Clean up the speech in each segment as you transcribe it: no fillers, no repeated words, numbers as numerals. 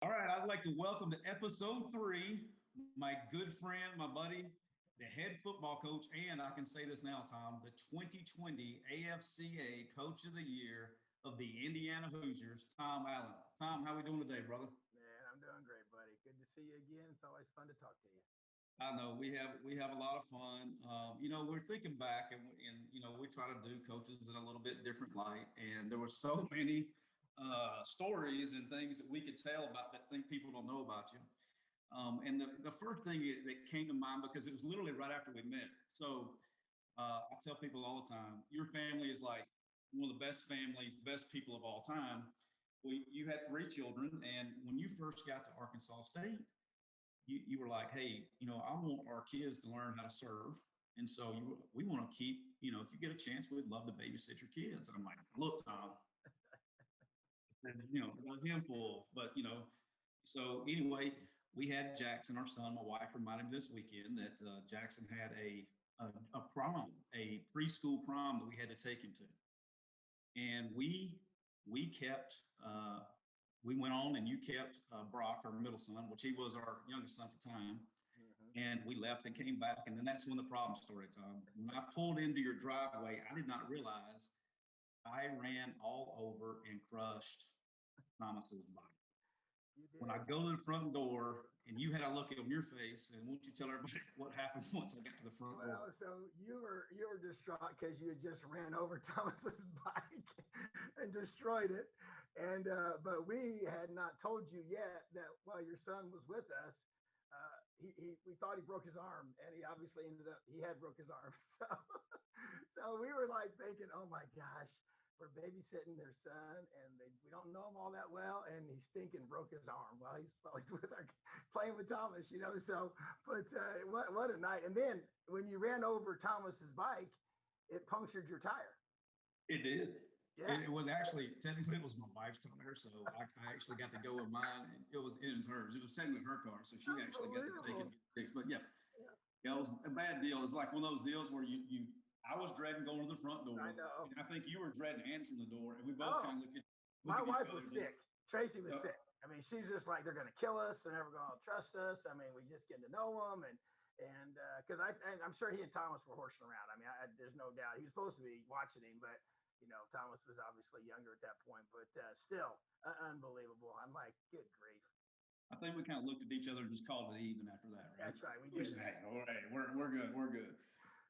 All right, I'd like to welcome to episode three my good friend, my buddy, the head football coach, and I can say this now, Tom, the 2020 AFCA Coach of the Year of the Indiana Hoosiers, Tom Allen. Tom, how we doing today, brother? Man, I'm doing great, buddy. Good to see you again. It's always fun to talk to you. I know we have a lot of fun. We're thinking back, and we try to do coaches in a little bit different light. And there were so many stories and things that we could tell about that think people don't know about you. And the first thing that came to mind because it was literally right after we met. So I tell people all the time, your family is like one of the best families, best people of all time. Well, you had three children, and when you first got to Arkansas State, you were like, hey, I want our kids to learn how to serve. And so we want to keep, if you get a chance, we'd love to babysit your kids. And I'm like, look, Tom, a handful, but so anyway, we had Jackson, our son. My wife reminded me this weekend that Jackson had a prom, a preschool prom that we had to take him to, and we kept we went on and you kept Brock, our middle son, which he was our youngest son at the time. And we left and came back. And then that's when the problem started, Tom. When I pulled into your driveway, I did not realize I ran all over and crushed Thomas's body. You did. When I go to the front door and you had a look on your face, and won't you tell everybody what happened once I got to the front door? Well, so you were distraught because you had just ran over Thomas's bike and destroyed it, and but we had not told you yet that while your son was with us, we thought he broke his arm, and he obviously had broke his arm. So we were like thinking, oh my gosh, we're babysitting their son, and we don't know him all that well, and he stinking broke his arm while he's with playing with Thomas, So, but what a night! And then when you ran over Thomas's bike, it punctured your tire. It did. Yeah. It was actually technically it was my wife's tire, so I actually got to go with mine. It was hers. It was technically her car, so she actually got to take it and get fixed. But yeah, it was a bad deal. It's like one of those deals where I was dreading going to the front door. I know. And I think you were dreading answering the door, and we both kind of looked at. My wife was sick. Tracy was sick. I mean, she's just like, they're going to kill us. They're never going to trust us. I mean, we just getting to know them, and because I'm sure he and Thomas were horsing around. I mean, there's no doubt he was supposed to be watching him, but Thomas was obviously younger at that point. But still, unbelievable. I'm like, good grief. I think we kind of looked at each other and just called it even after that, right? That's right. We did. Hey, all right, we're good. We're good.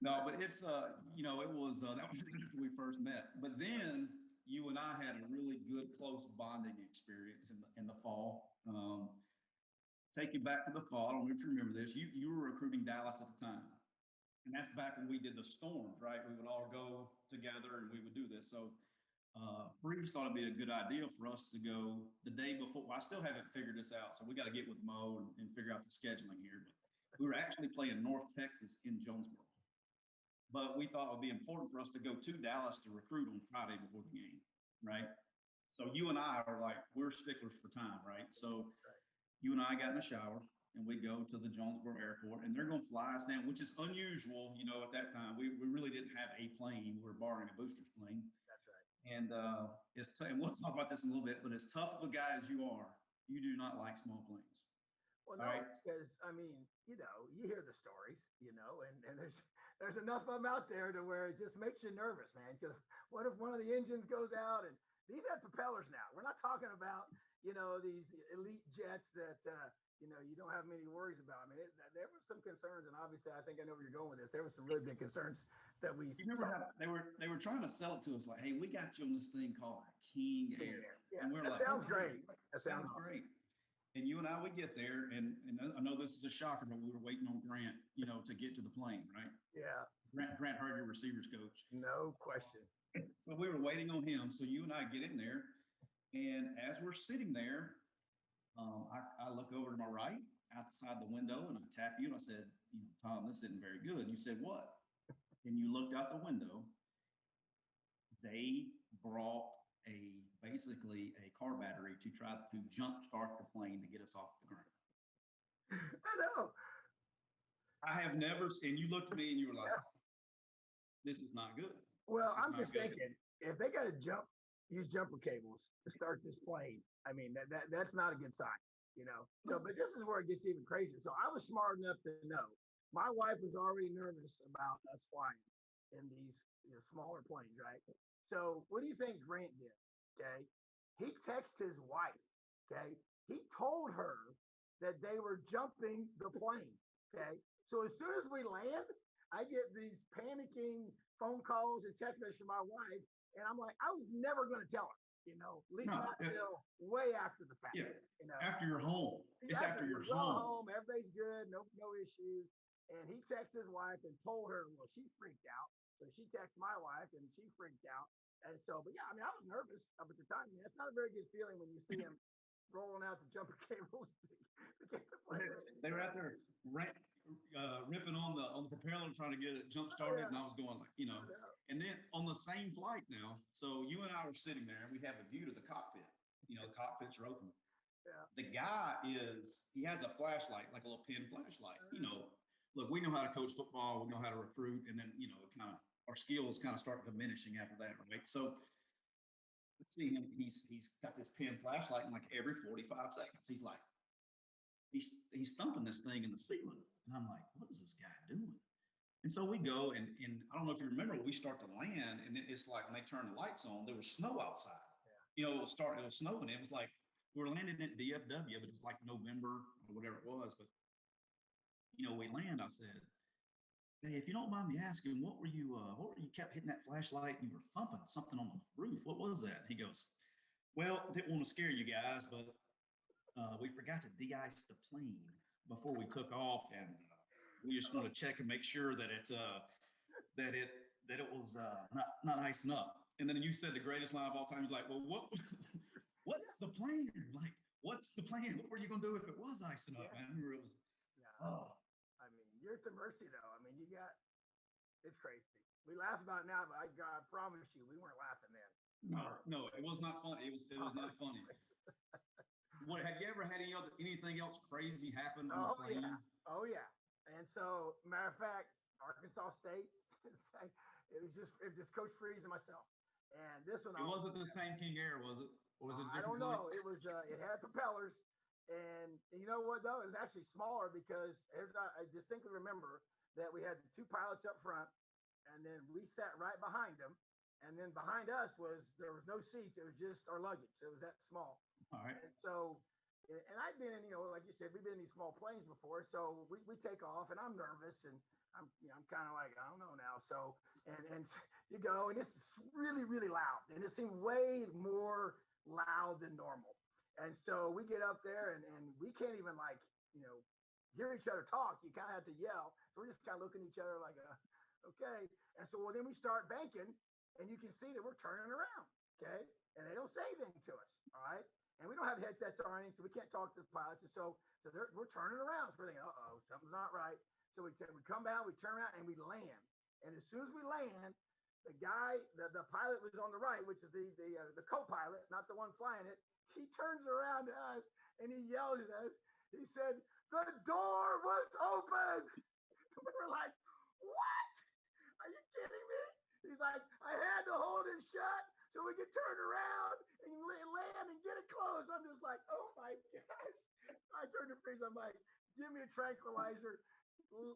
No, but it's it was that was after we first met. But then you and I had a really good close bonding experience in the fall. Take you back to the fall. I don't know if you remember this. You were recruiting Dallas at the time, and that's back when we did the storms, right? We would all go together and we would do this. So Breeze thought it'd be a good idea for us to go the day before. Well, I still haven't figured this out, so we got to get with Mo and figure out the scheduling here. But we were actually playing North Texas in Jonesboro. But we thought it would be important for us to go to Dallas to recruit on Friday before the game, right? So you and I are like, we're sticklers for time, right? So you and I got in the shower, and we go to the Jonesboro airport, and they're going to fly us down, which is unusual, at that time. We really didn't have a plane. We were borrowing a booster's plane. That's right. And and we'll talk about this in a little bit, but as tough of a guy as you are, you do not like small planes. Well, no, because I mean, you hear the stories, and there's enough of them out there to where it just makes you nervous, man. Because what if one of the engines goes out? And these have propellers now. We're not talking about these elite jets that you don't have many worries about. I mean, there were some concerns, and obviously, I think I know where you're going with this. There were some really big concerns that we. You remember how they were trying to sell it to us like, hey, we got you on this thing called King Air. Yeah, and we're that like, sounds great. That sounds awesome. great. And you and I would get there, and I know this is a shocker, but we were waiting on Grant, to get to the plane, right? Yeah. Grant Hurd, your receivers coach. No question. So we were waiting on him. So you and I get in there, and as we're sitting there, I look over to my right outside the window, and I tap you, and I said, Tom, this isn't very good. And you said, what? And you looked out the window. They brought basically a car battery to try to jumpstart the plane to get us off the ground. I know. I have never, and you looked at me and you were like, this is not good. Well, I'm just thinking, if they got to use jumper cables to start this plane, I mean, that's not a good sign. So, but this is where it gets even crazier. So I was smart enough to know my wife was already nervous about us flying in these smaller planes, right? So what do you think Grant did? Okay. He texted his wife. Okay. He told her that they were jumping the plane. Okay. So as soon as we land, I get these panicking phone calls and text messages from my wife. And I'm like, I was never going to tell her, at least No, not till way after the fact. yeah. After you're home. It's after you're home. Everybody's good, no issues. And he texted his wife and told her, well, she freaked out. So she texted my wife and she freaked out. And so, but yeah, I mean, I was nervous up at the time. That's not a very good feeling when you see him rolling out the jumper cables to get the plane. They were out there ripping on the propeller trying to get it jump started, and I was going like, and then on the same flight now, so you and I were sitting there and we have a view to the cockpit. The cockpits are open. Yeah. The guy he has a flashlight, like a little pin flashlight. Look, we know how to coach football, we know how to recruit, and then our skills kind of start diminishing after that, right? So let's see him. He's got this pin flashlight, and like every 45 seconds, he's like, he's thumping this thing in the ceiling. And I'm like, what is this guy doing? And so we go, and I don't know if you remember, we start to land, and it's like when they turn the lights on, there was snow outside. Yeah. It was snowing. It was like we were landing at DFW, but it was like November or whatever it was. But we land. I said, hey, if you don't mind me asking, what were you kept hitting that flashlight and you were thumping something on the roof? What was that? He goes, well, didn't want to scare you guys, but we forgot to de-ice the plane before we took off, and we just want to check and make sure that it was not icing up. And then you said the greatest line of all time. He's like, well, what's the plan? Like, what's the plan? What were you gonna do if it was icing up? I remember it was. I mean, you're at the mercy though. I mean, it's crazy. We laugh about it now, but I promise you, we weren't laughing then. No, it was not funny. It was not funny. What have you ever had anything else crazy happen on the plane? Oh yeah. And so, matter of fact, Arkansas State, it was just Coach Freeze and myself. And this one, it wasn't the same King Air, was it? Or was it different? I don't know. It was. It had propellers, and you know what though? It was actually smaller because I distinctly remember that we had the two pilots up front, and then we sat right behind them, and then behind us there was no seats. It was just our luggage. It was that small. All right. And so, and I've been in, like you said, we've been in these small planes before. So we take off, and I'm nervous, and I'm kind of like, I don't know now. So, and you go, and it's really, really loud, and it seemed way more loud than normal. And so we get up there, and we can't even hear each other talk. You kind of have to yell. So we're just kind of looking at each other like, okay. And so then we start banking, and you can see that we're turning around, okay? And they don't say anything to us, all right? And we don't have headsets or anything, so we can't talk to the pilots. And so we're turning around. So we're thinking, something's not right. So we come down, we turn around, and we land. And as soon as we land, the guy, the pilot was on the right, which is the co-pilot, not the one flying it. He turns around to us and he yells at us. He said, "The door was open." We were like, "What? Are you kidding me?" He's like, "I had to hold it shut so we could turn around and land and get it closed." I'm just like, oh my gosh. I turned to Freeze. I'm like, give me a tranquilizer.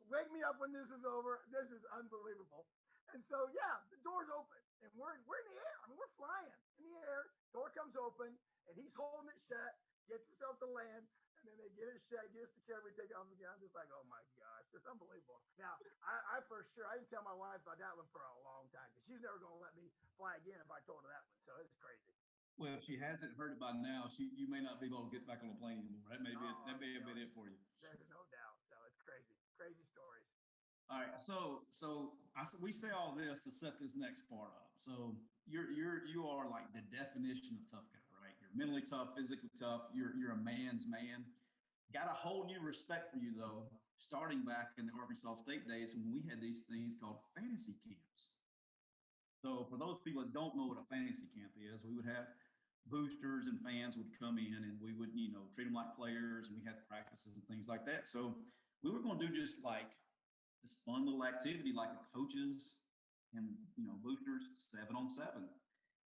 Wake me up when this is over. This is unbelievable. And so, yeah, the door's open and we're in the air. I mean, we're flying in the air. Door comes open and he's holding it shut, gets himself to land. And then they get it shut, get us secure, we take off again. I'm just like, oh my gosh, it's unbelievable. Now, I for sure, I didn't tell my wife about that one for a long time because she's never going to let me fly again if I told her that one. So it's crazy. Well, if she hasn't heard it by now, you may not be able to get back on the plane anymore. That may have been it for you. There's no doubt. So it's crazy stories. All right, so we say all this to set this next part up. So you are like the definition of tough guy, right? You're mentally tough, physically tough. You're a man's man. Got a whole new respect for you though, starting back in the Arkansas State days when we had these things called fantasy camps. So for those people that don't know what a fantasy camp is, we would have boosters and fans would come in and we would, treat them like players, and we had practices and things like that. So we were going to do just like this fun little activity like the coaches and, boosters 7-on-7.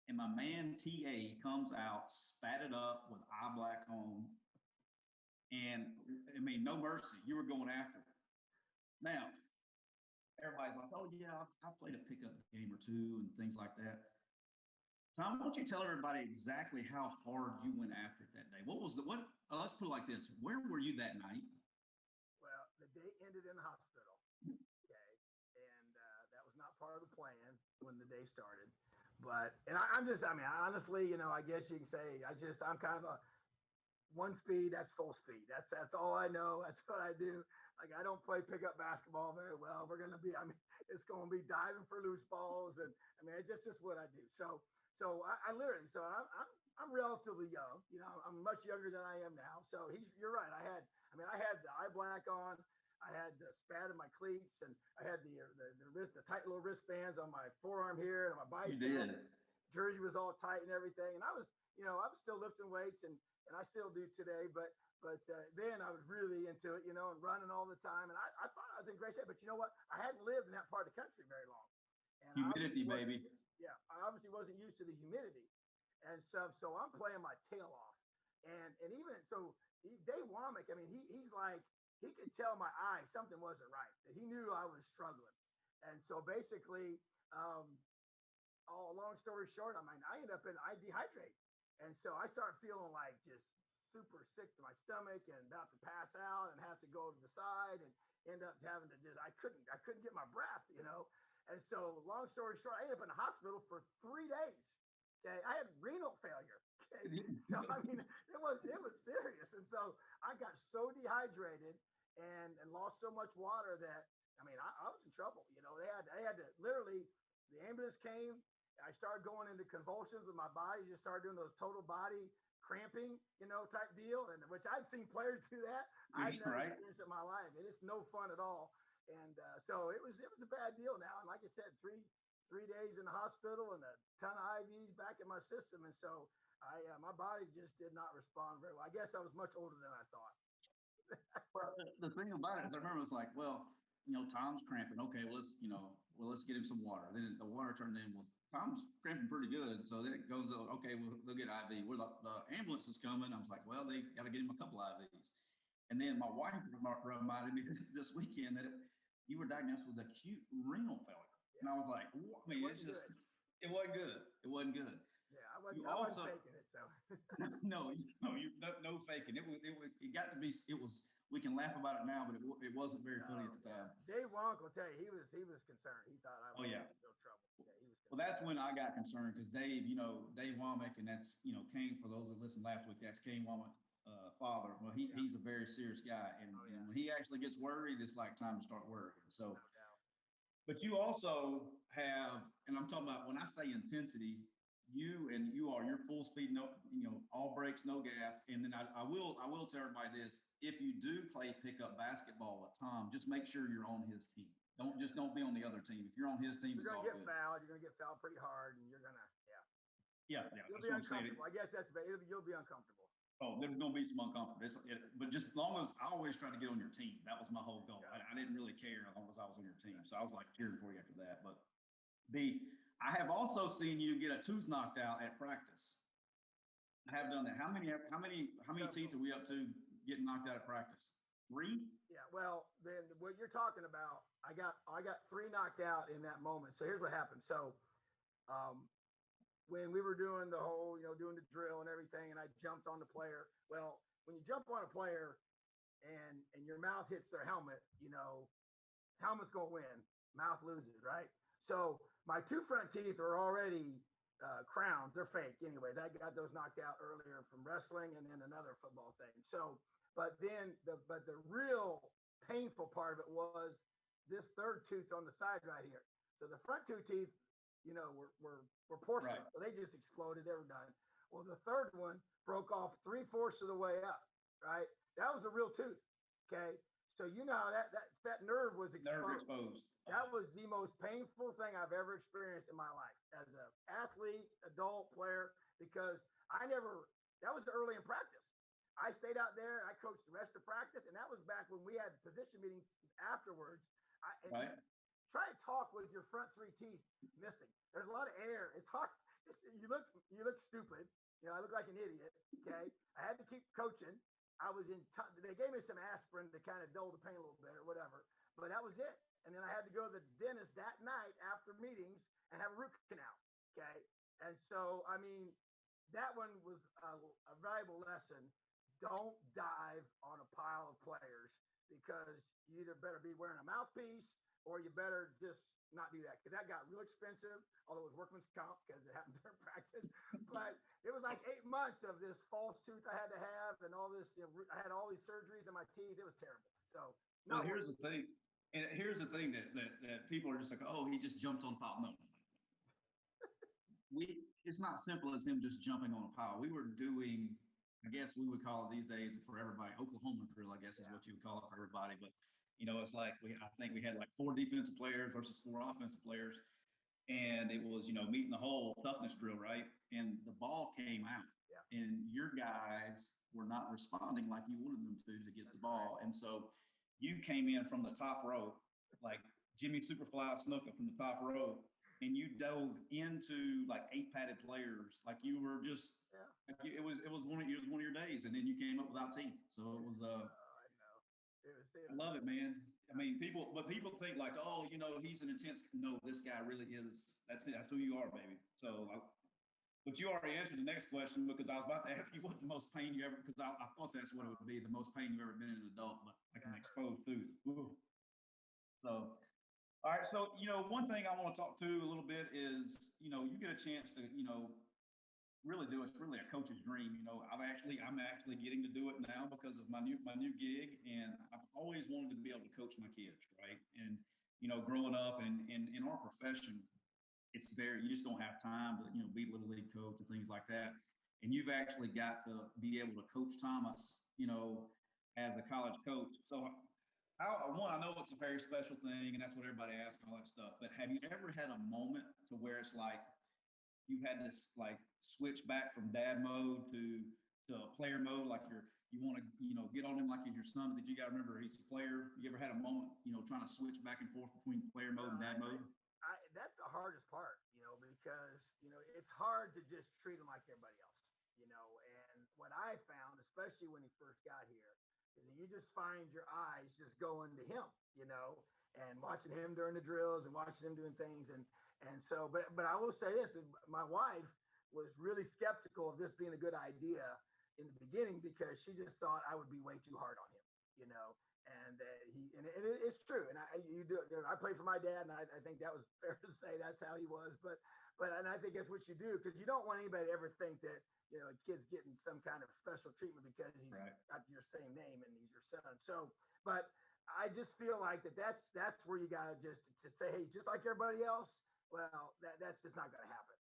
And my man TA comes out, spatted up with eye black on, And I mean, no mercy. You were going after it. Now, everybody's like, oh, yeah, I played a pickup game or two and things like that. Tom, why don't you tell everybody exactly how hard you went after it that day? What was the, what, let's put it like this. Where were you that night? Well, the day ended in the hospital. Okay. And that was not part of the plan when the day started. But, and I'm just, I mean, honestly, you know, I guess you can say, I'm kind of a one speed, that's full speed. That's all I know. That's what I do. Like, I don't play pickup basketball very well. We're going to be, I mean, it's going to be diving for loose balls. And I mean, it's just what I do. So I literally, so I'm relatively young, you know, I'm much younger than I am now. So you're right. I had the eye black on, I had the spat in my cleats, and I had the tight little wristbands on my forearm here and on my bicep. You did. Jersey was all tight and everything. And I was still lifting weights and I still do today, but then I was really into it, you know, and running all the time. And I thought I was in great shape, but you know what? I hadn't lived in that part of the country very long. And humidity, baby. Yeah, I obviously wasn't used to the humidity and stuff. So I'm playing my tail off. And even so, Dave Womack, I mean, he's like, he could tell my eye something wasn't right, that he knew I was struggling. And so basically, long story short, I mean, I dehydrate. And so I start feeling like just super sick to my stomach and about to pass out and have to go to the side and end up having to I couldn't get my breath, you know? And so long story short, I ended up in the hospital for 3 days. Okay. I had renal failure. Okay. So, I mean, it was serious. And so I got so dehydrated and lost so much water that, I mean, I was in trouble. You know, they had to literally, the ambulance came. I started going into convulsions with my body, just started doing those total body cramping, you know, type deal, and which I'd seen players do that. I've never experienced it in my life, and it's no fun at all. And so it was a bad deal now. And like I said, three days in the hospital and a ton of IVs back in my system, and so my body just did not respond very well. I guess I was much older than I thought. Well, the thing about it is, I remember it was like, well, you know, Tom's cramping. Okay, let's get him some water. Then the water turned in. Well, Tom's cramping pretty good. So then it goes, okay, well, they'll get IV. Well, the ambulance is coming. I was like, well, they got to get him a couple IVs. And then my wife reminded me this weekend that you were diagnosed with acute renal failure. Yeah. And I was like, I mean, it wasn't good. It wasn't good. Yeah, I wasn't faking it. So no, faking. It got to be. We can laugh about it now, but it wasn't very funny at the time. Dave Wonk will tell you he was concerned. He thought I was in real trouble. Yeah, he was. Well, that's when I got concerned because Dave, you know, Dave Womack, and that's, you know, Kane, for those that listened last week, that's Kane Womack, father. Well, he's a very serious guy. And when he actually gets worried, it's like time to start worrying. So, but you also have, and I'm talking about when I say intensity, you're full speed, no, you know, all brakes, no gas. And then I will tell everybody this: if you do play pickup basketball with Tom, just make sure you're on his team. Don't be on the other team. If you're on his team, you're gonna get fouled. You're gonna get fouled pretty hard, and you're gonna yeah. You'll be uncomfortable. I guess you'll be uncomfortable. Oh, there's gonna be some uncomfortable. But just as long as I always try to get on your team, that was my whole goal. I didn't really care as long as I was on your team. So I was like cheering for you after that. But I have also seen you get a tooth knocked out at practice. I have done that. How many teeth are we up to getting knocked out at practice? 3? Yeah. Well, then what you're talking about, I got 3 knocked out in that moment. So here's what happened. So, when we were doing the whole, you know, doing the drill and everything, and I jumped on the player. Well, when you jump on a player and your mouth hits their helmet, you know, helmet's gonna win, mouth loses, right? So my 2 front teeth are already crowns. They're fake anyways. I got those knocked out earlier from wrestling and then another football thing. So, but the real painful part of it was this 3rd tooth on the side right here. So the front 2 teeth, you know, were porcelain. Right. So they just exploded. They were done. Well, the 3rd one broke off 3/4 of the way up, right? That was a real tooth. Okay. So you know how that nerve was exposed. That was the most painful thing I've ever experienced in my life as an athlete, adult player, because that was early in practice. I stayed out there and I coached the rest of practice. And that was back when we had position meetings afterwards. Right. Try to talk with your front 3 teeth missing. There's a lot of air. It's hard. You look stupid. You know, I look like an idiot. Okay. I had to keep coaching. I was they gave me some aspirin to kind of dull the pain a little bit or whatever, but that was it. And then I had to go to the dentist that night after meetings and have a root canal. Okay. And so, I mean, that one was a valuable lesson. Don't dive on a pile of players because you either better be wearing a mouthpiece or you better just not do that, because that got real expensive, although it was workman's comp because it happened during practice. But it was like 8 months of this false tooth I had to have and all this, I had all these surgeries in my teeth. It was terrible. So well, here's the thing. And here's the thing that people are just like, oh, he just jumped on pile. No, it's not simple as him just jumping on a pile. We were doing, I guess we would call it these days for everybody, Oklahoma drill, I guess is what you would call it for everybody. But it's like I think we had like 4 defensive players versus 4 offensive players. And it was, meeting the whole toughness drill, right? And the ball came out. Yeah. And your guys were not responding like you wanted them to get the ball. And so you came in from the top row, like Jimmy Superfly Snuka from the top row, and you dove into like 8 padded players, like you were just, like it was one of your days, and then you came up without teeth. So it was I know. I love it, man. I mean, people think like, oh, he's an intense. No, this guy really is. That's it. That's who you are, baby. So, but you already answered the next question, because I was about to ask you what the most pain you ever, because I thought that's what it would be, the most pain you've ever been in an adult, but like an exposed tooth. Ooh. So, all right. So, one thing I want to talk to a little bit is, you get a chance to, really do. It's really a coach's dream. I'm actually getting to do it now because of my new gig, and I've always wanted to be able to coach my kids, right? And growing up and in our profession, it's you just don't have time to be little league coach and things like that. And you've actually got to be able to coach Thomas, as a college coach. So I know it's a very special thing, and that's what everybody asks and all that stuff. But have you ever had a moment to where it's like you had this like switch back from dad mode to player mode, like you want to get on him like he's your son, but you got to remember he's a player? You ever had a moment trying to switch back and forth between player mode and dad mode? That's the hardest part, because it's hard to just treat him like everybody else, and what I found, especially when he first got here, is that you just find your eyes just going to him, and watching him during the drills and watching him doing things. And so, but I will say this, my wife was really skeptical of this being a good idea in the beginning, because she just thought I would be way too hard on him, and it's true. And I played for my dad, and I think that was fair to say that's how he was. And I think that's what you do, because you don't want anybody to ever think that, a kid's getting some kind of special treatment because he's got your same name and he's your son. So, but I just feel like that's where you got to just to say, hey, just like everybody else. Well, that's just not going to happen.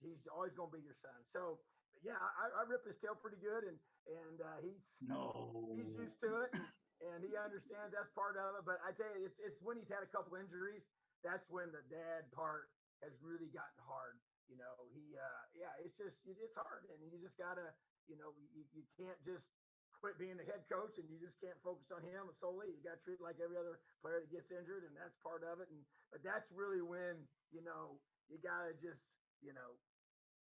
He's always going to be your son. So, yeah, I rip his tail pretty good, and he's used to it, and he understands that's part of it. But I tell you, it's when he's had a couple injuries, that's when the dad part has really gotten hard. It's hard, and you just gotta, you can't just quit being the head coach, and you just can't focus on him solely. You got to treat it like every other player that gets injured, and that's part of it. But that's really when, you got to just,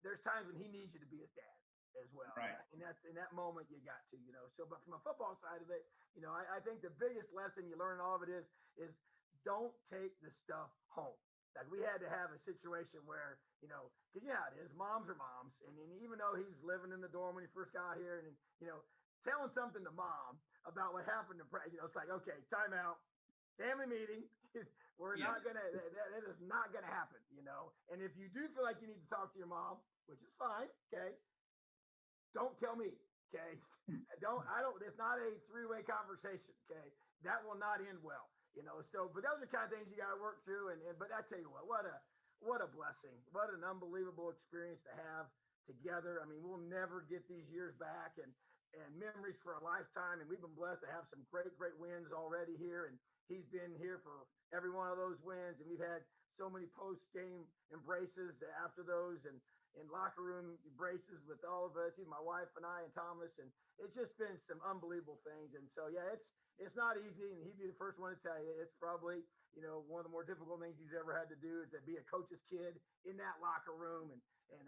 there's times when he needs you to be his dad as well. Right. And in that moment you got to, so, but from a football side of it, I think the biggest lesson you learn in all of it is don't take the stuff home. Like we had to have a situation where, because it is, moms are moms. And even though he was living in the dorm when he first got here, and, telling something to mom about what happened to practice, it's like, okay, time out, family meeting. We're not going to, that is not going to happen, And if you do feel like you need to talk to your mom, which is fine, okay, don't tell me, okay? It's not a 3-way conversation, okay? That will not end well, So, but those are kind of things you got to work through. But I tell you what a blessing. What an unbelievable experience to have together. I mean, we'll never get these years back, and memories for a lifetime. And we've been blessed to have some great wins already here. And he's been here for every one of those wins. And we've had so many post-game embraces after those, and locker room embraces with all of us, even my wife and I and Thomas. And it's just been some unbelievable things. And so, yeah, it's not easy. And he'd be the first one to tell you, it's probably, one of the more difficult things he's ever had to do is to be a coach's kid in that locker room, and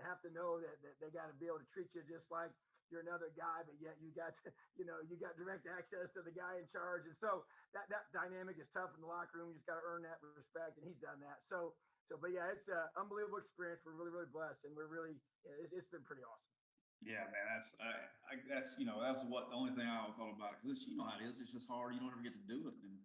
have to know that they got to be able to treat you just like you're another guy, but yet you got, you got direct access to the guy in charge. And so that dynamic is tough in the locker room. You just got to earn that respect. And he's done that. But yeah, it's an unbelievable experience. We're really, really blessed. And it's been pretty awesome. Yeah, man, that's that's what the only thing I thought about it, because how it is. It's just hard. You don't ever get to do it, and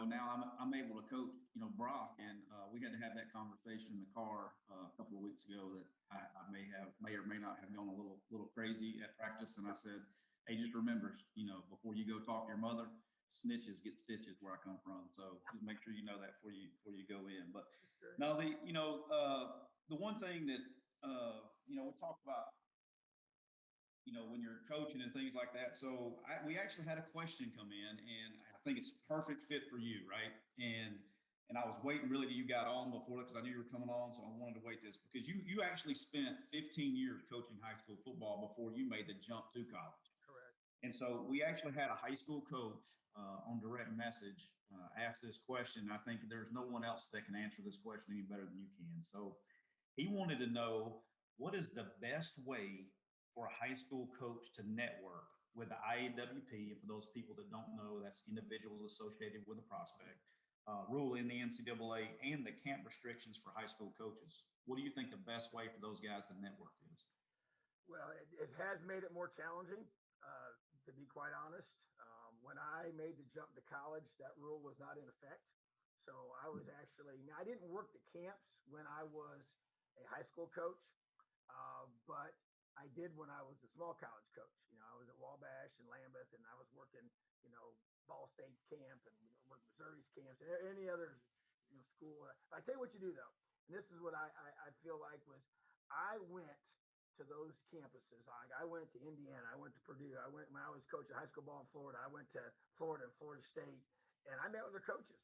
now I'm able to coach Brock, and we had to have that conversation in the car a couple of weeks ago that I may or may not have gone a little crazy at practice, and I said, hey, just remember, before you go talk to your mother, snitches get stitches where I come from. So just make sure you know that before you go in. But now the one thing that we talked about, when you're coaching and things like that. So we actually had a question come in, and I think it's perfect fit for you, right? And I was waiting really till you got on before, because I knew you were coming on, so I wanted to wait this, because you actually spent 15 years coaching high school football before you made the jump to college. Correct. And so we actually had a high school coach on direct message ask this question. I think there's no one else that can answer this question any better than you can. So he wanted to know, what is the best way for a high school coach to network with the IAWP? And for those people that don't know, that's individuals associated with a prospect, rule in the NCAA, and the camp restrictions for high school coaches. What do you think the best way for those guys to network is? Well, it has made it more challenging, to be quite honest. When I made the jump to college, that rule was not in effect. So I didn't work the camps when I was a high school coach, but I did when I was a small college coach. I was at Wabash and Lambeth, and I was working, Ball State's camp and worked Missouri's camps and any other, school. I tell you what you do though, and this is what I feel like was, I went to those campuses. I went to Indiana, I went to Purdue, I went when I was coaching high school ball in Florida, I went to Florida and Florida State, and I met with their coaches,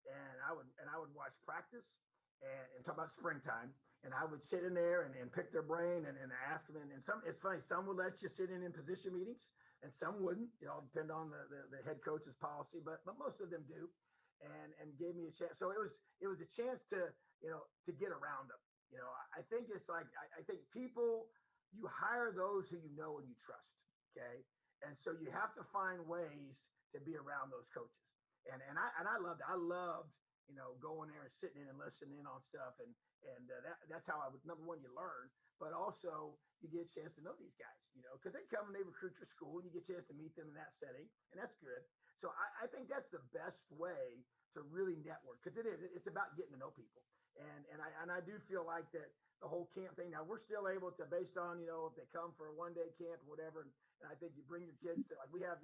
and I would watch practice and talk about springtime. And I would sit in there and pick their brain and ask them. And it's funny, some would let you sit in position meetings and some wouldn't. It all depend on the head coach's policy, but most of them do, and gave me a chance. So it was a chance to get around them. I think it's like, I think people, you hire those who you know and you trust. Okay. And so you have to find ways to be around those coaches. And I loved going there and sitting in and listening in on stuff. And that's how number one, you learn, but also you get a chance to know these guys, because they come and they recruit your school, and you get a chance to meet them in that setting, and that's good. So I think that's the best way to really network, because it's about getting to know people. And I do feel like that the whole camp thing, now we're still able to, based on, if they come for a one-day camp or whatever, and I think you bring your kids to, like we have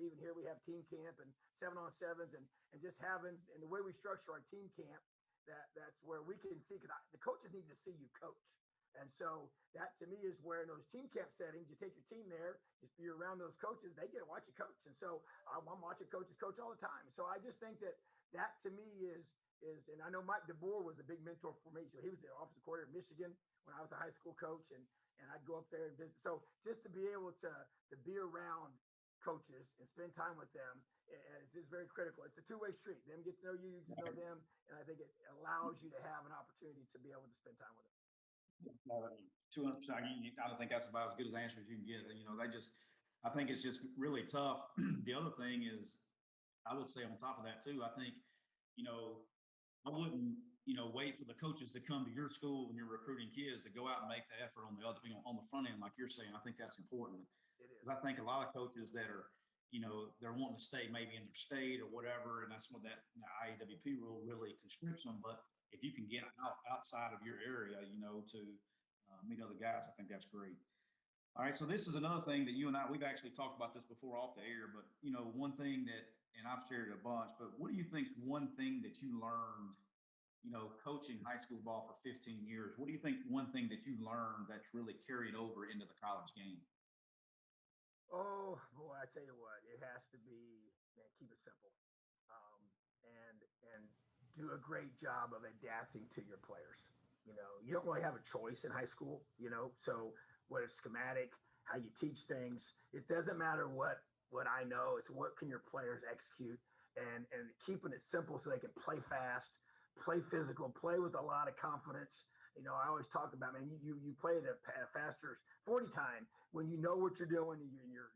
team camp and 7-on-7s, and just having, and the way we structure our team camp, that's where we can see, because the coaches need to see you coach. And so that to me is where in those team camp settings, you take your team there, you're around those coaches, they get to watch you coach. And so I'm watching coaches coach all the time. So I just think that to me is, and I know Mike DeBoer was a big mentor for me. So he was the offensive coordinator at Michigan when I was a high school coach, and I'd go up there and visit. So just to be able to be around coaches and spend time with them is very critical. It's a two-way street. Them get to know you, you get to know them, and I think it allows you to have an opportunity to be able to spend time with them. 200%. I don't think that's about as good as answer as you can get. I think it's just really tough. The other thing is, I would say on top of that too, I think, I wouldn't, wait for the coaches to come to your school when you're recruiting kids to go out and make the effort on the other, on the front end, like you're saying. I think that's important. It is. I think a lot of coaches that are, they're wanting to stay maybe in their state or whatever, and that's what the IAWP rule really constricts them. But if you can get outside of your area, to meet other guys, I think that's great. All right, so this is another thing that you and we've actually talked about this before off the air, but one thing that, and I've shared it a bunch, but what do you think is one thing that you learned, coaching high school ball for 15 years? What do you think one thing that you learned that's really carried over into the college game? Oh boy, I tell you what, it has to be, man, keep it simple, and do a great job of adapting to your players. You don't really have a choice in high school, so what it's schematic, how you teach things. It doesn't matter what I know, it's what can your players execute, and keeping it simple so they can play fast, play physical, play with a lot of confidence, I always talk about, man, you play the faster 40 time when you know what you're doing and you're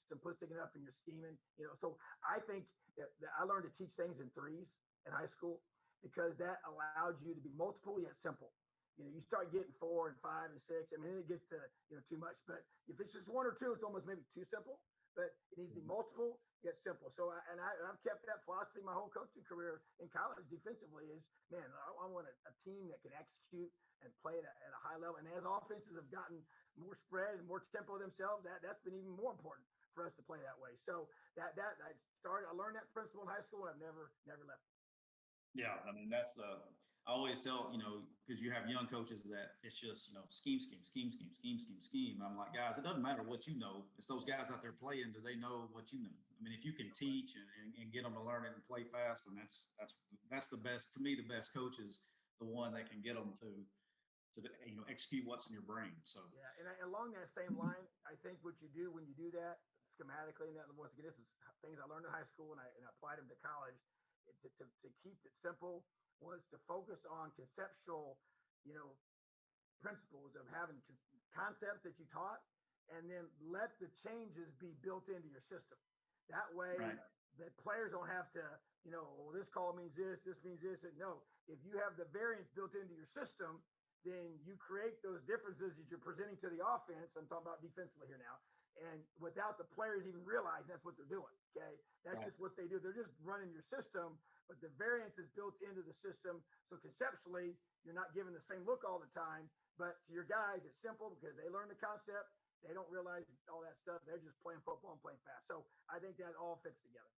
simplistic enough and you're scheming. So I think that I learned to teach things in threes in high school because that allowed you to be multiple yet simple. You start getting 4 and 5 and 6. I mean, it gets to too much. But if it's just 1 or 2, it's almost maybe too simple. But it needs to be multiple yet simple. So I've kept that philosophy my whole coaching career in college. Defensively is, man, I want a team that can execute and play at a high level. And as offenses have gotten more spread and more tempo themselves, that's been even more important for us to play that way. So I learned that principle in high school, and I've never left it. Yeah, I mean, I always tell, because you have young coaches that it's just, scheme, scheme, scheme, scheme, scheme, scheme, scheme. I'm like, guys, it doesn't matter what you know. It's those guys out there playing. Do they know what you know? I mean, if you can teach and get them to learn it and play fast, and that's the best, to me, the best coach is the one that can get them to execute what's in your brain. So yeah, and along that same line, I think what you do when you do that schematically, and that once again, this is things I learned in high school and I applied them to college. To keep it simple was to focus on conceptual, principles of having concepts that you taught, and then let the changes be built into your system. That way, right. The players don't have to, well, this call means this means this. And no, if you have the variance built into your system, then you create those differences that you're presenting to the offense. I'm talking about defensively here now. And without the players even realizing that's what they're doing. Okay. That's right. Just what they do. They're just running your system, but the variance is built into the system. So conceptually, you're not given the same look all the time, but to your guys, it's simple because they learn the concept. They don't realize all that stuff. They're just playing football and playing fast. So I think that all fits together.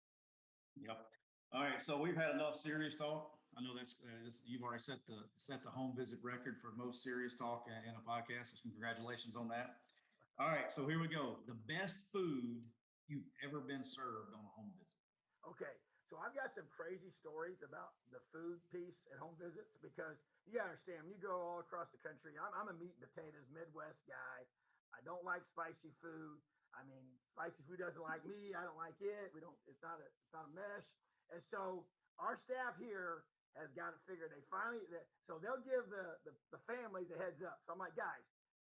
Yep. All right. So we've had enough serious talk. I know you've already set the home visit record for most serious talk in a podcast. So congratulations on that. All right, so here we go. The best food you've ever been served on a home visit. Okay, so I've got some crazy stories about the food piece at home visits because you gotta understand, when you go all across the country, I'm a meat and potatoes Midwest guy. I don't like spicy food. I mean, spicy food doesn't like me. I don't like it. It's not a mesh. And so our staff here has got to figure so they'll give the families a heads up. So I'm like, guys,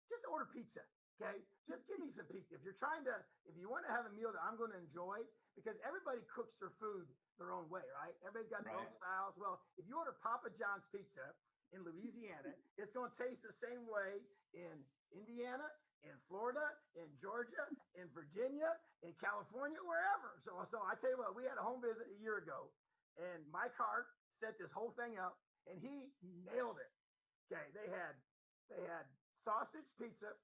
just order pizza. Okay, just give me some pizza. If you want to have a meal that I'm going to enjoy, because everybody cooks their food their own way, right? Everybody's got their own styles. Well, if you order Papa John's pizza in Louisiana, it's going to taste the same way in Indiana, in Florida, in Georgia, in Virginia, in California, wherever. So I tell you what, we had a home visit a year ago, and my cart set this whole thing up, and he nailed it. Okay, they had sausage pizza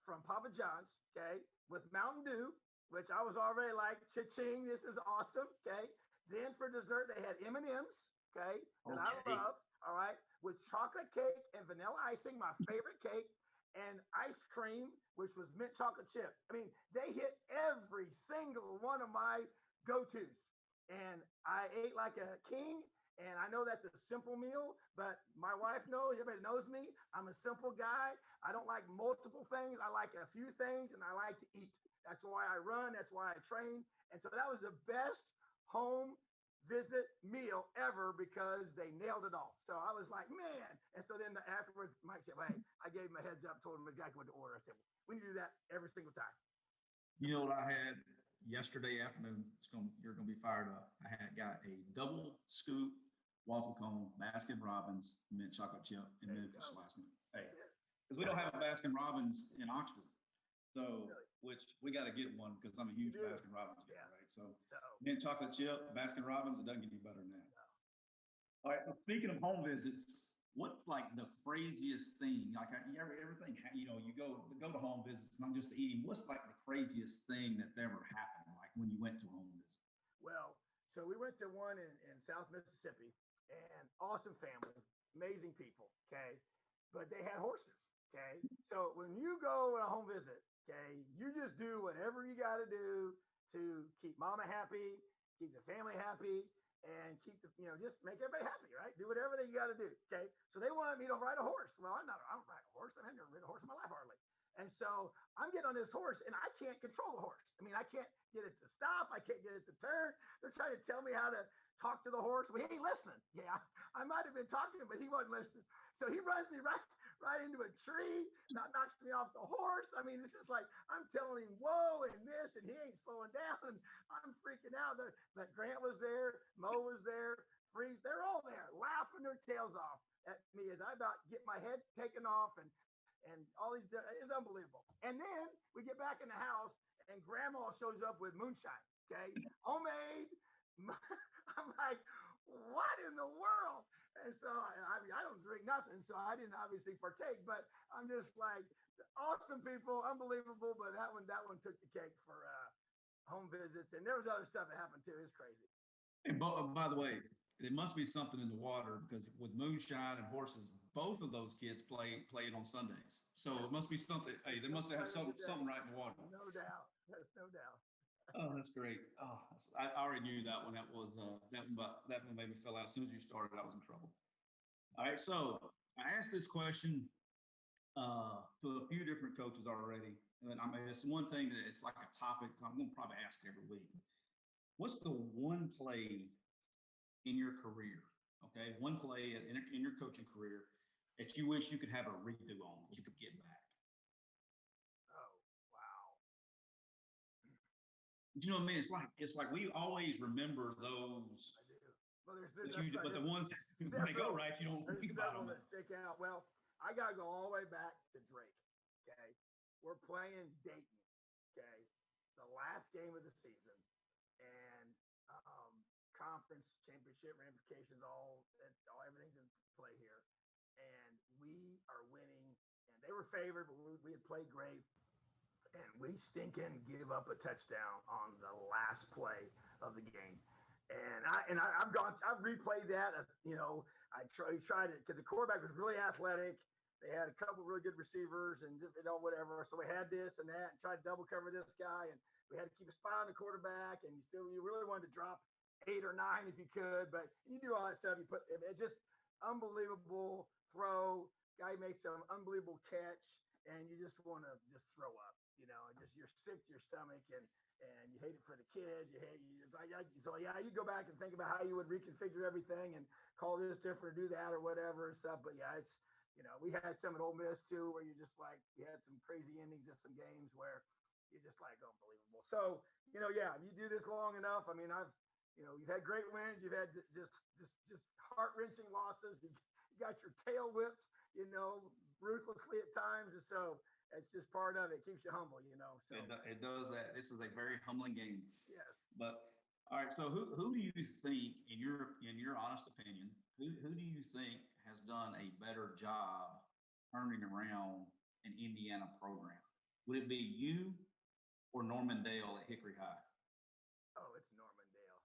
from Papa John's, okay, with Mountain Dew, which I was already like, cha-ching, this is awesome, okay. Then for dessert, they had M&Ms, okay, that I love, all right, with chocolate cake and vanilla icing, my favorite cake, and ice cream, which was mint chocolate chip. I mean, they hit every single one of my go-tos, and I ate like a king. And I know that's a simple meal, but my wife knows, everybody knows me. I'm a simple guy. I don't like multiple things. I like a few things, and I like to eat. That's why I run. That's why I train. And so that was the best home visit meal ever because they nailed it all. So I was like, man. And so then afterwards, Mike said, hey, I gave him a heads up, told him exactly what to order. I said, we need to do that every single time. You know what I had yesterday afternoon? You're going to be fired up. I got a double scoop waffle cone, Baskin Robbins, mint chocolate chip in Memphis last night. Hey, because we don't have a Baskin Robbins in Oxford. So, which we got to get one because I'm a huge Baskin Robbins guy, right? So, mint chocolate chip, Baskin Robbins, it doesn't get any better than that. All right. Well, speaking of home visits, what's like the craziest thing? Like everything, you go to home visits, not just to eating. What's like the craziest thing that's ever happened? Like when you went to a home visit? Well, so we went to one in South Mississippi, and awesome family, amazing people. Okay, but they had horses. Okay, so when you go on a home visit, okay, you just do whatever you got to do to keep mama happy, keep the family happy, and keep just make everybody happy, right? Do whatever you got to do. Okay, so they wanted me to ride a horse. Well, I don't ride a horse. I've never ridden a horse in my life hardly. And so I'm getting on this horse, and I can't control the horse. I mean, I can't get it to stop. I can't get it to turn. They're trying to tell me how to talk to the horse. Well, he ain't listening. Yeah, I might have been talking, but he wasn't listening. So he runs me right into a tree, knocks me off the horse. I mean, it's just like I'm telling him, whoa, and this, and he ain't slowing down, and I'm freaking out. But Grant was there, Mo was there, Freeze, they're all there, laughing their tails off at me as I about get my head taken off, and all these. It's unbelievable. And then we get back in the house, and Grandma shows up with moonshine. Okay, homemade. I'm like, what in the world? And so I don't drink nothing, so I didn't obviously partake. But I'm just like, awesome people, unbelievable. But that one took the cake for home visits, and there was other stuff that happened too. It's crazy. And by the way, there must be something in the water because with moonshine and horses, both of those kids played on Sundays. So it must be something. Hey, they must have something right in the water. No doubt. There's no doubt. Oh, that's great. Oh, I already knew that one. That one made me feel out. As soon as you started, I was in trouble. All right, so I asked this question to a few different coaches already, and I mean, it's one thing that it's like a topic I'm going to probably ask every week. What's the one play in your career? Okay, one play in your coaching career that you wish you could have a redo on, that you could get back. You know what I mean? It's like we always remember those. I do. Well, but the ones that when they go right, you don't think about them. That stick out. Well, I gotta go all the way back to Drake. Okay, we're playing Dayton. Okay, the last game of the season, and conference championship ramifications. Everything's in play here, and we are winning. And they were favored, but we had played great. And we stinking give up a touchdown on the last play of the game. And I've replayed that. I tried it because the quarterback was really athletic. They had a couple really good receivers and whatever. So we had this and that and tried to double cover this guy. And we had to keep a spy on the quarterback. And you really wanted to drop 8 or 9 if you could, but you do all that stuff. You put it just unbelievable throw. Guy makes some unbelievable catch, and you just want to just throw up. You're sick to your stomach, and you hate it for the kids. You go back and think about how you would reconfigure everything and call this different, or do that, or whatever and stuff. But yeah, it's we had some at Ole Miss too, where you had some crazy endings of some games where you're just like unbelievable. So yeah, you do this long enough. I mean, you've had great wins, you've had just heart wrenching losses. You got your tail whipped, ruthlessly at times, and so. It's just part of it. Keeps you humble, So it does that. This is a very humbling game. Yes. But all right. So who do you think, in your honest opinion, who do you think has done a better job turning around an Indiana program? Would it be you or Norman Dale at Hickory High? Oh, it's Norman Dale.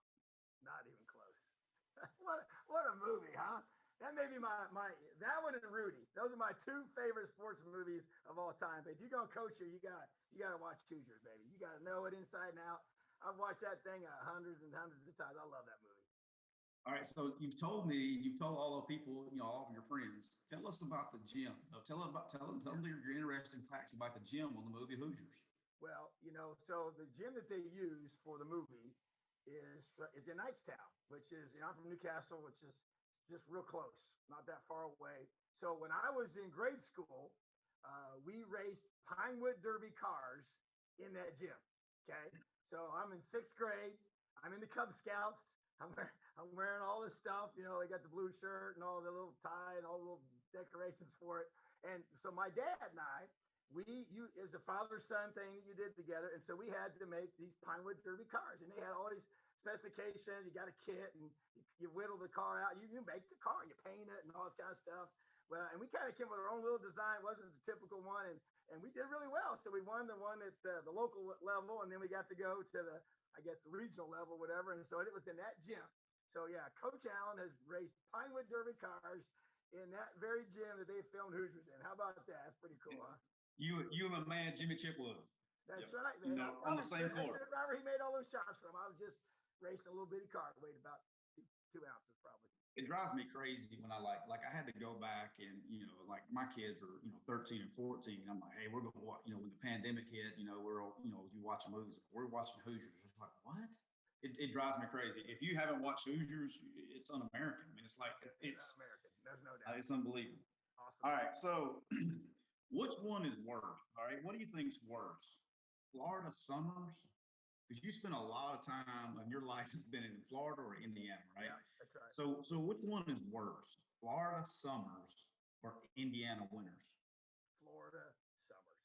Not even close. What a movie, huh? That may be that one and Rudy. Those are my 2 favorite sports movies of all time. But if you're gonna coach here, you gotta watch Hoosiers, baby. You gotta know it inside and out. I've watched that thing hundreds and hundreds of times. I love that movie. All right, so you've told all the people, all of your friends. Tell us about the gym. Tell them your interesting facts about the gym on the movie Hoosiers. Well, so the gym that they use for the movie is in Knightstown, which is I'm from Newcastle, which is just real close, not that far away. So when I was in grade school, we raced Pinewood Derby cars in that gym. Okay, so I'm in 6th grade. I'm in the Cub Scouts. I'm wearing all this stuff. They got the blue shirt and all the little tie and all the little decorations for it. And so my dad and I, it was a father-son thing that you did together. And so we had to make these Pinewood Derby cars, and they had all these specifications. You got a kit, and you whittle the car out. You make the car, you paint it, and all this kind of stuff. Well, and we kind of came with our own little design. It wasn't the typical one, and we did really well. So we won the one at the local level, and then we got to go to the regional level, whatever. And so it was in that gym. So yeah, Coach Allen has raced Pinewood Derby cars in that very gym that they filmed Hoosiers in. How about that? That's pretty cool, huh? You and my man Jimmy Chipwood. That's right, man. On the same court. Driver, he made all those shots from. I was just racing a little bitty car, weighed about 2 ounces probably. It drives me crazy when I I had to go back and my kids are 13 and 14. I'm like, hey, we're gonna watch. When the pandemic hit, we're you watching movies. We're watching Hoosiers. It's like, what? it drives me crazy. If you haven't watched Hoosiers, it's un-American. I mean, it's like It's American. There's no doubt. it's unbelievable. Awesome. All right, so which one is worse? All right, what do you think's worse? Florida summers? Because you spend a lot of time of your life has been in Florida or Indiana, right? Yeah, that's right. So which one is worse? Florida summers or Indiana winters? Florida summers.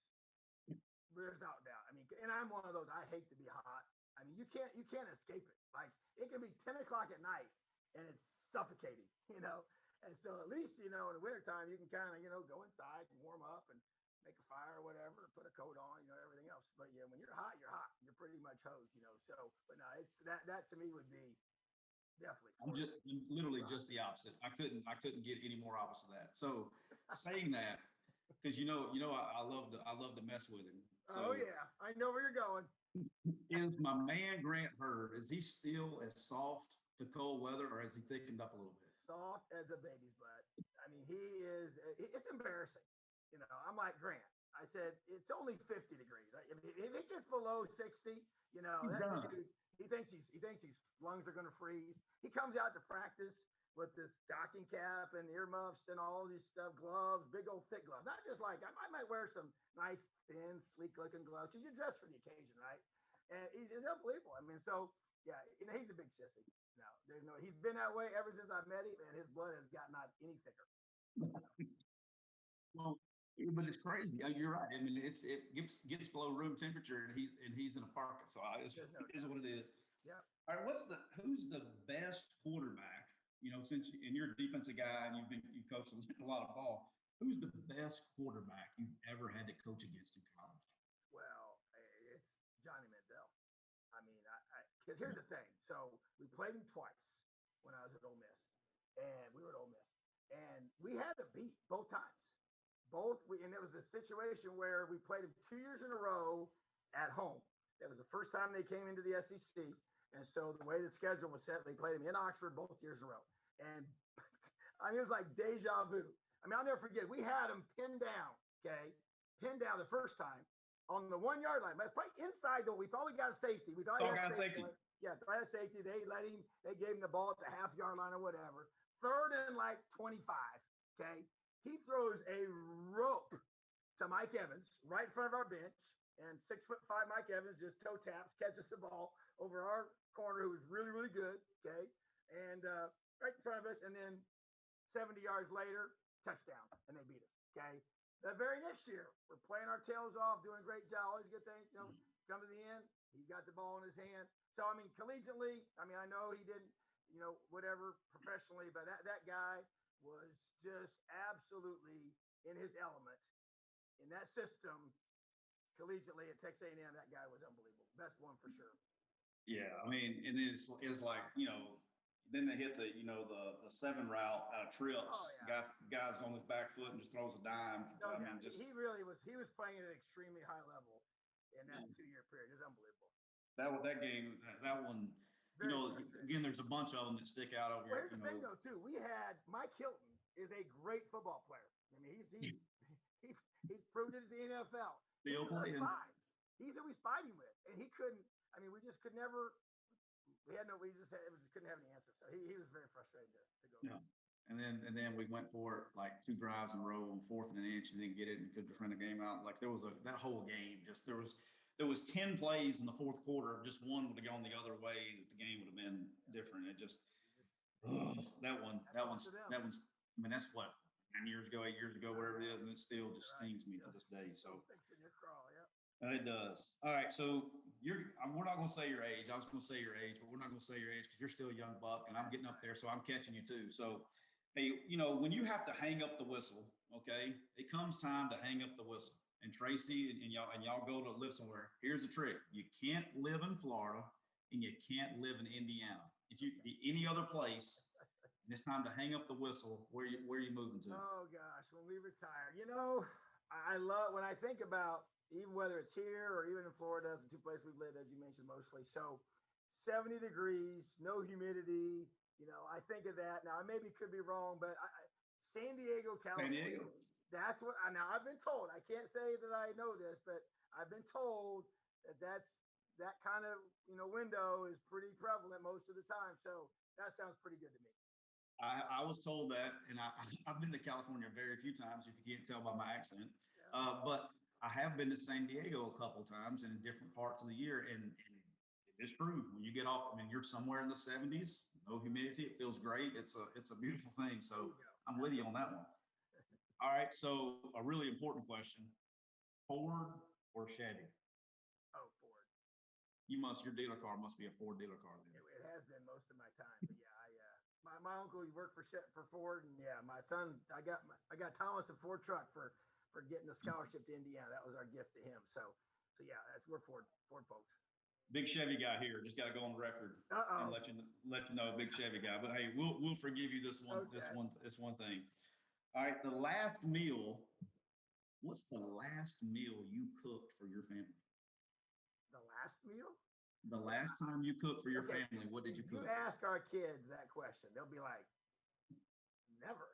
There's no doubt. I mean, and I'm one of those. I hate to be hot. I mean, you can't escape it. Like it can be 10 o'clock at night and it's suffocating, you know. And so at least, you know, in the wintertime, you can kind of, you know, go inside and warm up and make a fire or whatever, put a coat on, you know, everything else. But yeah, when you're hot, you're hot. You're pretty much hosed, you know. So, but no, it's that to me would be definitely. I'm literally just the opposite. I couldn't get any more opposite of that. So saying that, because I love to mess with him. So Oh yeah, I know where you're going. is my man Grant Hurd, is he still as soft to cold weather or has he thickened up a little bit? Soft as a baby's butt. I mean, he is. It's embarrassing. You know, I'm like Grant. I said it's only 50 degrees. If it gets below 60, you know, dude, he thinks his lungs are going to freeze. He comes out to practice with this stocking cap and earmuffs and all this stuff, gloves, big old thick gloves. Not just like I might wear some nice, thin, sleek looking gloves because you're dressed for the occasion, right? And he's unbelievable. I mean, so yeah, you know, he's a big sissy. No, there's no. He's been that way ever since I met him, and his blood has got not any thicker. Well, but it's crazy. You're right. I mean, it gets below room temperature, and he's in a parka. So it is what it is. Yeah. All right. Who's the best quarterback? You know, and you're a defensive guy and you've coached a lot of ball. Who's the best quarterback you've ever had to coach against in college? Well, it's Johnny Manziel. I mean, because here's the thing. So we played him twice when I was at Ole Miss, and we were at Ole Miss, and we had to beat both times. And it was a situation where we played them 2 years in a row at home. That was the first time they came into the SEC, and so the way the schedule was set, they played them in Oxford both years in a row, and I mean it was like deja vu. I mean, I'll never forget. We had them pinned down, the first time on the 1 yard line. But it's probably inside though. We thought we got a safety. We thought he had safety. Yeah, thought a safety. They gave him the ball at the half yard line or whatever. Third and like 25. Okay. He throws a rope to Mike Evans right in front of our bench. And 6'5" Mike Evans just toe taps, catches the ball over our corner, who was really, really good. Okay. And right in front of us. And then 70 yards later, touchdown. And they beat us. Okay. The very next year, we're playing our tails off, doing a great job, always good things. You know, come to the end, he got the ball in his hand. So, I mean, collegiately, I mean, I know he didn't, you know, whatever professionally, but that guy was just absolutely in his element. In that system, collegiately at Texas A&M, that guy was unbelievable. Best one for sure. Yeah, I mean, and it's like, you know, then they hit the 7 route out of trips. Oh, yeah. Guy's on his back foot and just throws a dime. No, I mean, he really was. He was playing at an extremely high level in that 2-year period. It's unbelievable. That game, that one. Very again, there's a bunch of them that stick out over here. Here's the thing, though, too. We had Mike Hilton is a great football player. I mean, he's proved it at the NFL. Still playing. He's who we spied him with, and he couldn't. I mean, we just could never. We just couldn't have any answers. So he was very frustrated to go. Yeah. And then we went for it like 2 drives in a row on 4th and an inch and didn't get it and could defend the game out. Like that whole game, just there was 10 plays in the 4th quarter. Just one would have gone the other way. The game would have been different. It just that one's. I mean, that's what 9 years ago, 8 years ago, whatever it is, and it still just stings me to this day. So it does. All right, so we're not going to say your age. I was going to say your age, but we're not going to say your age because you're still a young buck, and I'm getting up there, so I'm catching you too. So, hey, you know, when you have to hang up the whistle, okay, it comes time to hang up the whistle. And Tracy and y'all go to live somewhere. Here's the trick: you can't live in Florida, and you can't live in Indiana. If you be any other place, and it's time to hang up the whistle, where you moving to? Oh gosh, when we retire, you know, I love when I think about even whether it's here or even in Florida, the 2 places we've lived, as you mentioned, mostly. So 70 degrees, no humidity. You know, I think of that now. I maybe could be wrong, but San Diego, California. San Diego. That's what now I've been told. I can't say that I know this, but I've been told that's that kind of, window is pretty prevalent most of the time. So that sounds pretty good to me. I was told that, and I've been to California very few times, if you can't tell by my accent. Yeah. But I have been to San Diego a couple of times and in different parts of the year, and it's true. When you get off, I mean, you're somewhere in the 70s, no humidity, it feels great. It's a beautiful thing. There So you go. I'm with you on that one. All right, so a really important question: Ford or Chevy? Oh, Ford. Your dealer car must be a Ford dealer car then. It has been most of my time, but yeah, my uncle, he worked for Ford, and yeah, my son, I got Thomas a Ford truck for getting the scholarship to Indiana. That was our gift to him. So yeah, we're Ford folks. Big Chevy guy here. Just got to go on the record and Uh-oh. let you know, big Chevy guy. But hey, we'll forgive you this one Okay. this one thing. All right, the last meal. What's the last meal you cooked for your family? The last meal? The last time you cooked for your Okay, family, what did you if you cook? ask our kids that question, they'll be like, never.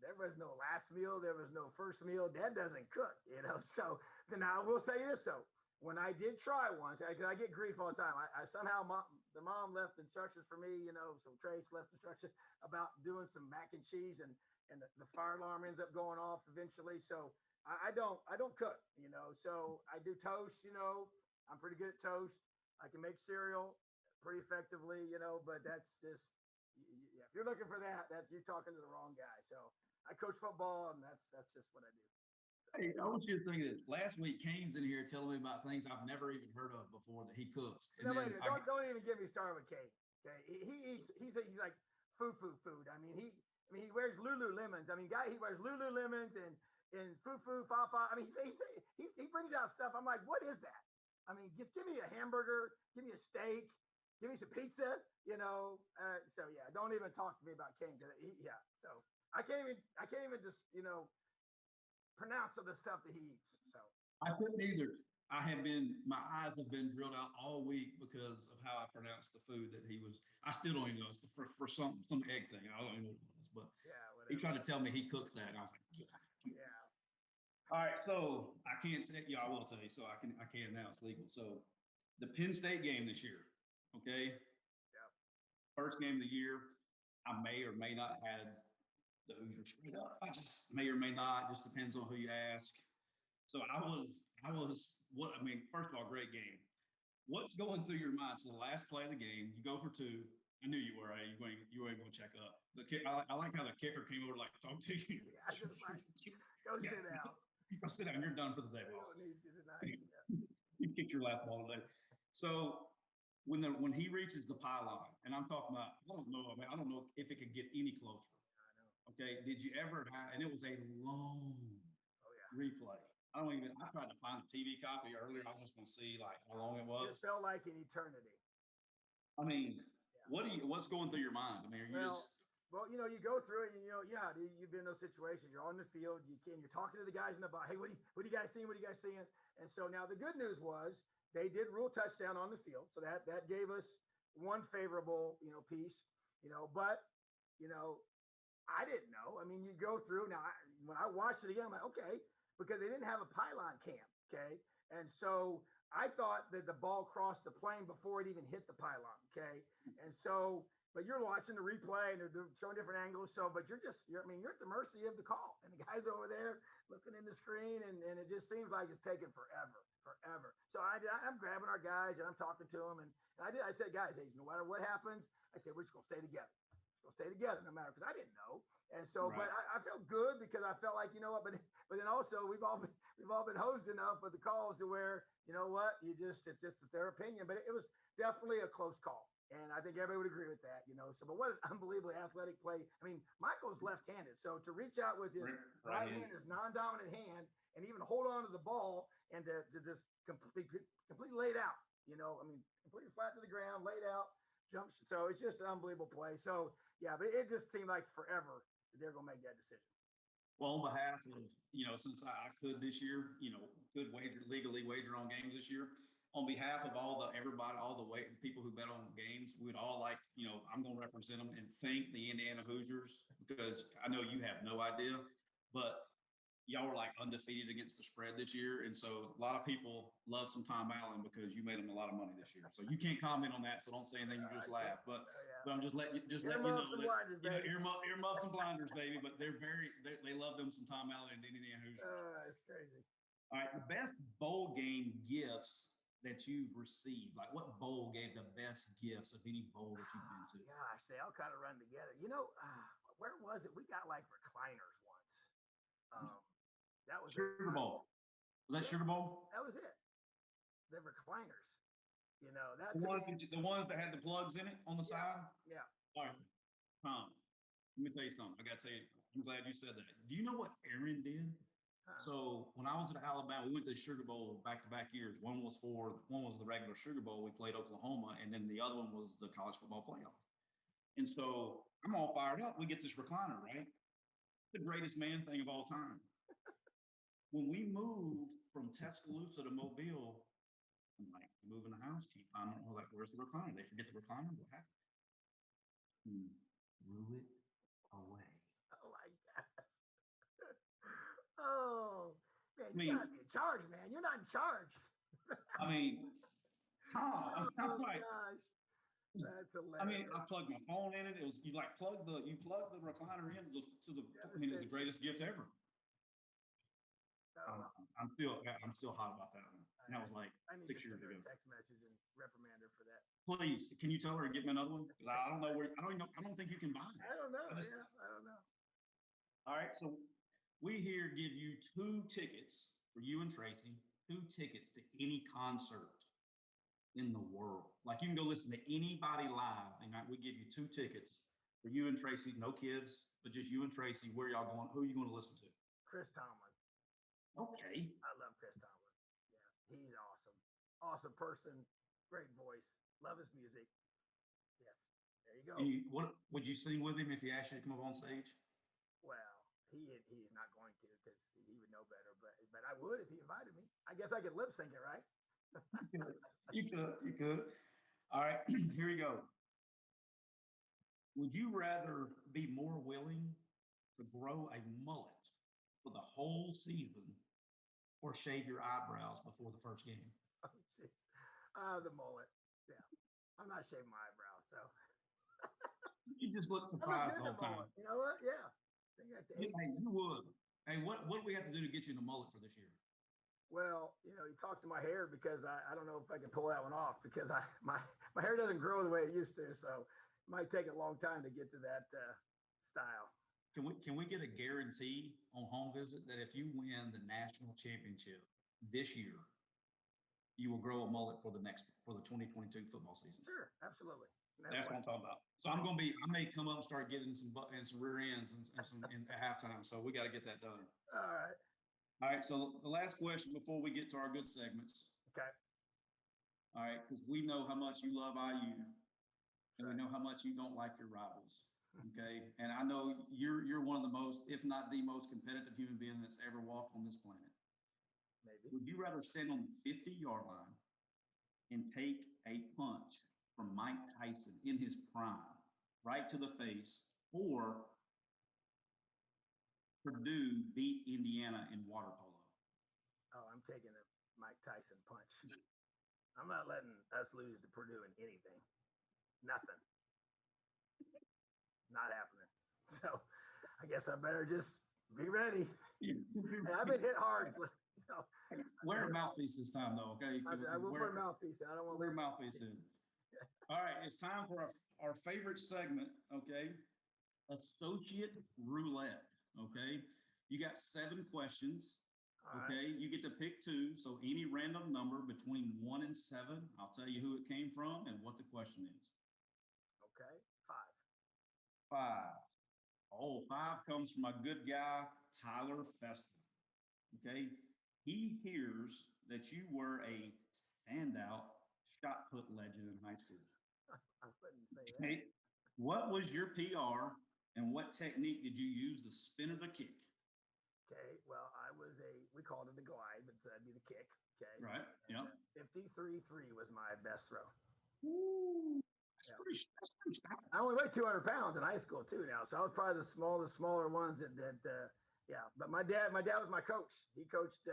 There was no last meal. There was no first meal. Dad doesn't cook, So then I will say this though. When I did try once, because I get grief all the time. I somehow the mom left instructions for me, so Trace left instructions about doing some mac and cheese, and the fire alarm ends up going off eventually. So I don't cook, So I do toast, I'm pretty good at toast. I can make cereal pretty effectively, But that's just, if you're looking for that, you're talking to the wrong guy. So I coach football, and that's just what I do. Hey, I want you to think that last week Kane's in here telling me about things I've never even heard of before that he cooks. And No, then wait a minute. Don't even get me started with Kate. Okay, he eats. He's like food. I mean, he wears Lululemons. I mean, he wears Lululemons and fa. I mean, he brings out stuff. I'm like, what is that? I mean, just give me a hamburger, give me a steak, give me some pizza. So yeah, don't even talk to me about Kane. Yeah. So I can't even just pronounce of the stuff that he eats. So I couldn't either. My eyes have been drilled out all week because of how I pronounced the food that he was. I still don't even know. It's for some egg thing. I don't even know what it was, but yeah, whatever. he tried to tell me he cooks that, and I was like, yeah. Yeah. All right, so I can't tell you. I will tell you. So I can now. It's legal. So the Penn State game this year. Okay. Yeah. First game of the year. I may or may not have had the Hoosiers straight up. I just may or may not. Just depends on who you ask. So I was first of all, great game. What's going through your mind? So the last play of the game, you go for two. I knew you were. You were going to check up. I like how the kicker came over, like, talk to you. Yeah, I just like, go sit down. Go sit down. You're done for the day, We boss. don't need you tonight. Yeah. You kicked your last ball today. So when he reaches the pylon, and I'm talking about, I don't know if it could get any closer. I know. Okay, did you ever have? And it was a long Oh yeah. replay. I tried to find a TV copy earlier. I was just going to see like how long it was. It felt like an eternity. I mean, Yeah. what's going through your mind? I mean, Well, you go through it, and you've been in those situations. You're on the field, you're talking to the guys in the box. Hey, what are you guys seeing? What are you guys seeing? And so now the good news was they did rule touchdown on the field, so that gave us one favorable piece. But I didn't know. I mean, you go through now. When I watched it again, I'm like, okay, because they didn't have a pylon cam, okay, and so I thought that the ball crossed the plane before it even hit the pylon, okay, and so. But you're watching the replay and they're showing different angles. So, but you're at the mercy of the call. And the guys over there looking in the screen, and it just seems like it's taking forever. So I'm grabbing our guys and I'm talking to them. And I said, guys, hey, no matter what happens, I said, we're just going to stay together. No matter, because I didn't know. And so, right. But I felt good because I felt like, you know what, but then also we've all been hosed enough with the calls to where, you know what, it's just their opinion. But it was definitely a close call. And I think everybody would agree with that, So, but what an unbelievably athletic play. I mean, Michael's left-handed. So to reach out with his right hand, his non-dominant hand, and even hold on to the ball and to just completely lay it out, I mean, completely flat to the ground, laid out, jumps. So it's just an unbelievable play. So, yeah, but it just seemed like forever that they're going to make that decision. Well, on behalf of, since I could this year, could legally wager on games this year, on behalf of all the people who bet on games, we would all like, I'm going to represent them and thank the Indiana Hoosiers, because I know you have no idea, but y'all were like undefeated against the spread this year. And so a lot of people love some Tom Allen because you made them a lot of money this year. So you can't comment on that. So don't say anything. You just laugh. But I'm just letting you know that, earmuffs and blinders, baby. But they love them some Tom Allen and Indiana Hoosiers. It's crazy. All right, the best bowl game gifts that you've received. Like, what bowl gave the best gifts of any bowl that you've been to? Gosh, they all kind of run together. Where was it? We got like recliners once. That was Sugar Bowl. Was that Sugar Bowl? That was it. The recliners. That's the ones that had the plugs in it on the side? Yeah. All right, Tom, let me tell you something. I got to tell you, I'm glad you said that. Do you know what Aaron did? So when I was at Alabama, we went to the Sugar Bowl back-to-back years. One was the regular Sugar Bowl. We played Oklahoma, and then the other one was the college football playoff. And so I'm all fired up. We get this recliner, right? The greatest man thing of all time. When we moved from Tuscaloosa to Mobile, I'm like, moving the house, keep finding, like, where's the recliner? They forget the recliner. What happened? Threw it away. Oh my gosh. Oh man, you gotta be in charge, man. You're not in charge. I mean, Tom, I'm like, gosh. That's hilarious. I mean, I plugged my phone in it. It was you plug the recliner in to the. I mean, it's the greatest gift ever. I'm still hot about that one. And that was like 6 years ago. Text message and reprimand her for that. Please, can you tell her to get me another one? Because I don't know where. I don't think you can buy it. I don't know. I don't know. All right, so we here give you 2 tickets for you and Tracy. 2 tickets to any concert in the world. Like, you can go listen to anybody live, and we give you 2 tickets for you and Tracy. No kids, but just you and Tracy. Where y'all going? Who are you going to listen to? Chris Tomlin. Okay. I love Chris Tomlin. Yeah, he's awesome. Awesome person, great voice. Love his music. Yes, there you go. What would you sing with him if he asked you to come up on stage? Well, he is not going to because he would know better. But I would if he invited me. I guess I could lip sync it, right? You could. All right, here you go. Would you rather be more willing to grow a mullet for the whole season or shave your eyebrows before the first game? Oh, jeez. The mullet. Yeah. I'm not shaving my eyebrows, so. You just look surprised the whole time. You know what? Yeah. Hey, you would. Hey, what do we have to do to get you in the mullet for this year? Well, you talk to my hair because I don't know if I can pull that one off because my hair doesn't grow the way it used to. So it might take a long time to get to that style. Can we get a guarantee on home visit that if you win the national championship this year, you will grow a mullet for the 2022 football season? Sure, absolutely. That's what I'm talking about. So I may come up and start getting some rear ends and some at halftime. So we got to get that done. All right. All right. So the last question before we get to our good segments. Okay. All right, because we know how much you love IU, and we know how much you don't like your rivals. Okay, and I know you're one of the most, if not the most competitive human being that's ever walked on this planet. Maybe. Would you rather stand on the 50-yard line and take a punch from Mike Tyson in his prime, right to the face, or Purdue beat Indiana in water polo? Oh, I'm taking a Mike Tyson punch. I'm not letting us lose to Purdue in anything. Nothing. Not happening. So I guess I better just be ready. I've been hit hard. So. Wear a mouthpiece this time, though, okay? I will put a mouthpiece in. I don't want to wear a mouthpiece in. All right, it's time for our favorite segment, okay? Associate roulette, okay? You got 7 questions, okay? Right. You get to pick 2, so any random number between 1 and 7. I'll tell you who it came from and what the question is. Okay, 5. 5. 5 comes from a good guy, Tyler Feston. Okay. He hears that you were a standout shot put legend in high school. I wouldn't say that. Okay. What was your PR and what technique did you use, the spin or the kick? Okay. Well, we called it the glide, but that'd be the kick. Okay. Right. Yeah. 53-3 was my best throw. Ooh. That's pretty stout. I only weighed 200 pounds in high school too now, so I was probably the smaller ones that Yeah. But my dad was my coach. He coached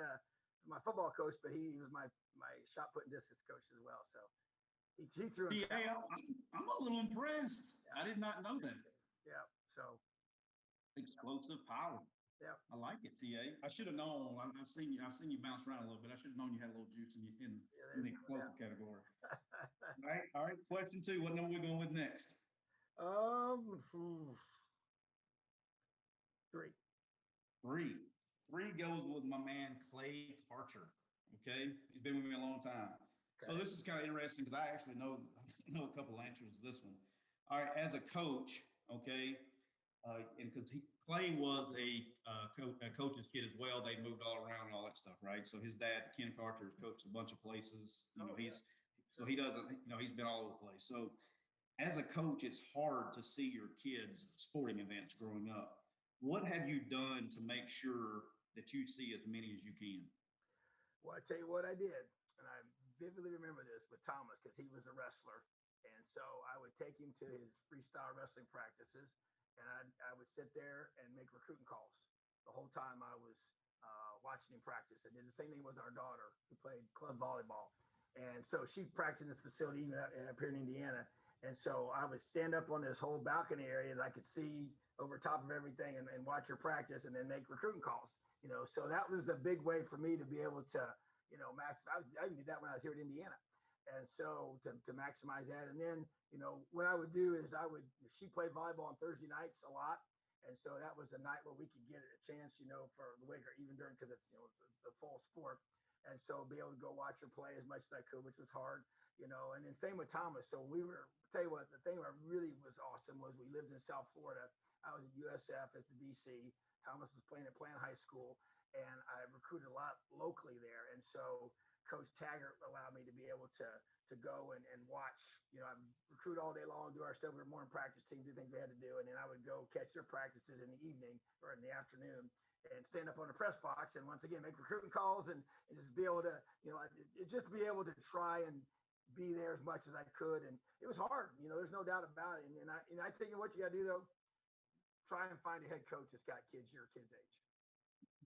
my football coach, but he was my shot put and distance coach as well. So he threw him. Yeah, I'm a little impressed. I did not know that. Yeah. So Explosive power. yeah. I like it, TA. I should have known. I've seen you bounce around a little bit. I should have known you had a little juice in Yeah, the explosive category. All right. Question 2. What number are we going with next? Oof. 3. 3. 3 goes with my man Clay Karcher. Okay, he's been with me a long time. So this is kind of interesting because I actually know a couple answers to this one. All right, as a coach, okay, and because Clay was a coach's kid as well, they moved all around and all that stuff, right? So his dad, Ken Carter, has coached a bunch of places. He doesn't, he's been all over the place. So as a coach, it's hard to see your kids' sporting events growing up. What have you done to make sure that you see as many as you can? Well, I tell you what I did, and I vividly remember this with Thomas because he was a wrestler, and so I would take him to his freestyle wrestling practices, and I would sit there and make recruiting calls the whole time I was watching him practice. I did the same thing with our daughter who played club volleyball, and so she practiced in this facility even up here in Indiana. And so I would stand up on this whole balcony area that I could see over top of everything and watch her practice and then make recruiting calls. So that was a big way for me to be able to, I did that when I was here at Indiana. And so to maximize that. And then, what I would do is she played volleyball on Thursday nights a lot. And so that was a night where we could get a chance, for the week or even during, because it's the fall sport. And so be able to go watch her play as much as I could, which was hard, and then same with Thomas. So tell you what, the thing that really was awesome was we lived in South Florida. I was at USF as the DC. Thomas was playing at Plant High School, and I recruited a lot locally there. And so Coach Taggart allowed me to be able to go and watch, I recruit all day long, do our stuff. We were morning practice team, do things we had to do. And then I would go catch their practices in the evening or in the afternoon and stand up on the press box and once again, make recruiting calls and just be able to, just be able to try and be there as much as I could. And it was hard, there's no doubt about it. And I think what you got to do though, try and find a head coach that's got kids your kid's age,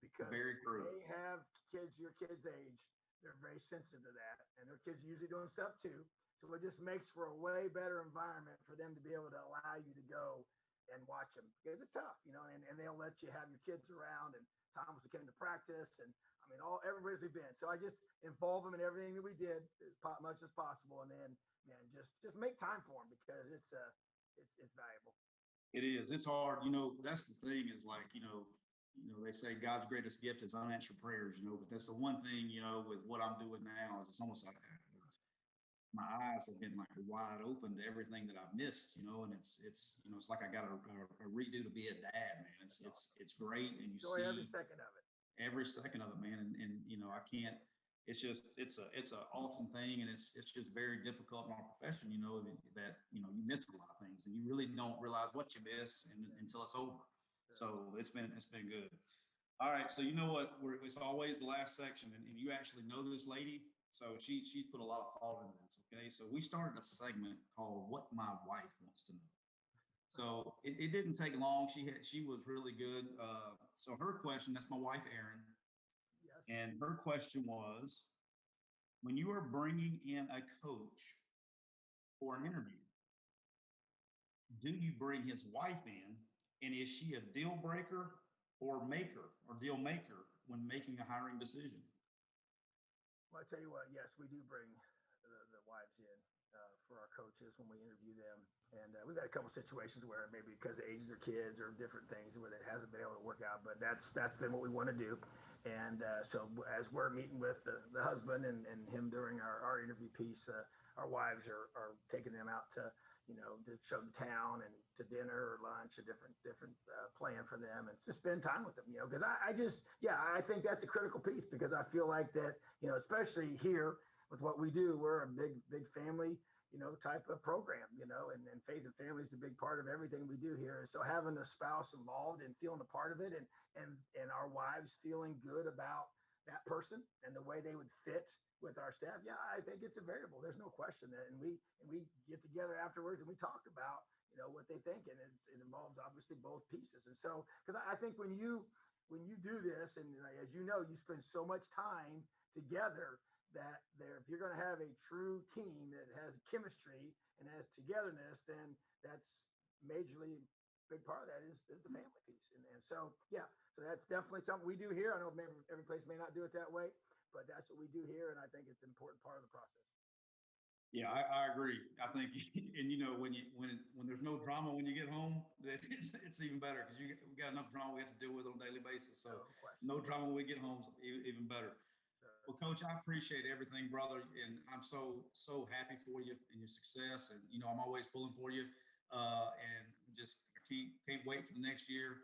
because they have kids your kid's age. They're very sensitive to that, and their kids are usually doing stuff too. So it just makes for a way better environment for them to be able to allow you to go and watch them, because it's tough, and they'll let you have your kids around. And Thomas came to practice, and I mean, everybody's we've been. So I just involve them in everything that we did as much as possible, and then just make time for them because it's valuable. It is. It's hard. That's the thing is like, they say God's greatest gift is unanswered prayers, but that's the one thing, with what I'm doing now is it's almost like my eyes have been like wide open to everything that I've missed, and it's like I got a redo to be a dad, man. It's great. And you enjoy see every second of it, man. And I can't, it's an awesome thing. And it's just very difficult in our profession, that, you miss a lot of things and you really don't realize what you miss until it's over. So it's been good. All right. So what, it's always the last section and you actually know this lady. So she put a lot of thought into this. Okay. So we started a segment called What My Wife Wants to Know. So it didn't take long. She was really good. So her question, that's my wife, Erin. yes. And her question was, when you are bringing in a coach for an interview, do you bring his wife in, and is she a deal breaker or deal maker when making a hiring decision? Well, I tell you what, yes, we do bring the wives in for our coaches when we interview them. And we've had a couple situations where maybe because of age of their kids or different things where it hasn't been able to work out, but that's been what we want to do. And so as we're meeting with the husband and him during our interview piece, our wives are taking them out to show the town and to dinner or lunch, a different plan for them, and to spend time with them, because I think that's a critical piece, because I feel like that, especially here with what we do, we're a big family, type of program, and faith and family is a big part of everything we do here. And so having a spouse involved and feeling a part of it and our wives feeling good about that person and the way they would fit with our staff, I think it's a variable. There's no question that, and we get together afterwards and we talk about, what they think, and it involves obviously both pieces. And so, because I think when you when you do this, and as you know, you spend so much time together that if you're going to have a true team that has chemistry and has togetherness, then that's majorly big part of that is the family piece. And so, yeah, so that's definitely something we do here. I know maybe every place may not do it that way, but that's what we do here. And I think it's an important part of the process. Yeah, I agree. I think, and you know, when there's no drama when you get home, it's even better because we got enough drama we have to deal with on a daily basis. So No question. no drama when we get home, even better. Sure. Well, Coach, I appreciate everything, brother, and I'm so happy for you and your success. And you know, I'm always pulling for you, and just I can't wait for the next year.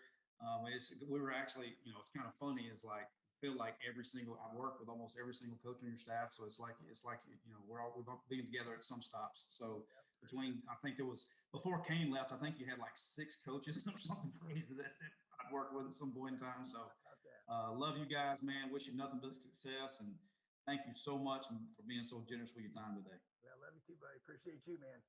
We were actually, you know, it's kind of funny. It's like feel like I work with almost every single coach on your staff, so it's like you know we've all been together at some stops. So between I think there was before Kane left, I think you had like 6 coaches or something crazy that I'd worked with at some point in time. So love you guys, man. Wish you nothing but success, and thank you so much for being so generous with your time today. Well, love you too, buddy. Appreciate you, man.